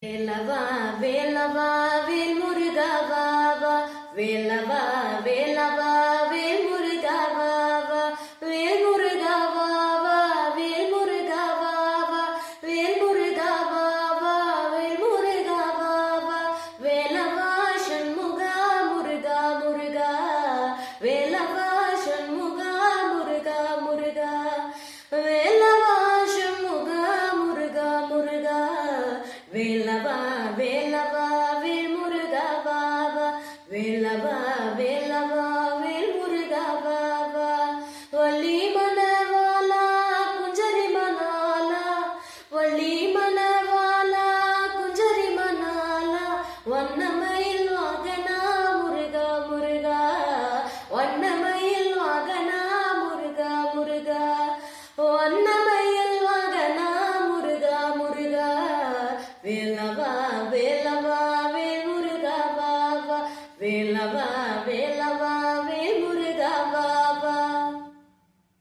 வேலவா வேலவா வேல் முருகா வா வா, வேலவா வேலவா வேல் முருகா வா வா, வேல் முருகா வா வா, வேல் முருகா வா வா, வேல் முருகா வா வா, வேல் முருகா வா வா, வேலவா சண்முகா முருகா முருகா, வேலவா சண்முகா முருகா முருகா, வேலவா சண்முகா முருகா முருகா, வேலவா வேலவா வேல் முருகா வா வா, வேலவா வேலவா வேல் முருகா வா வா, வள்ளி மணவாளா குஞ்சரி மணாலா, வள்ளி மணவாளா குஞ்சரி மணாலா, வண்ணமயில் வாகனா முருகா முருகா, வண்ணமயில் வாகனா முருகா முருகா, வண்ணமயில் வாகனா முருகா முருகா, வேலவா வேலவா வேல் முருகா வா வா, வேலவா